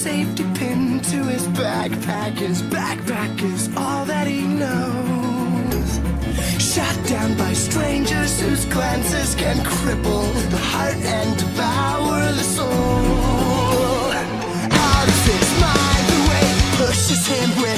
safety pin to his backpack. His backpack is all that he knows. Shot down by strangers whose glances can cripple the heart and devour the soul. Out of his mind, the weight pushes him with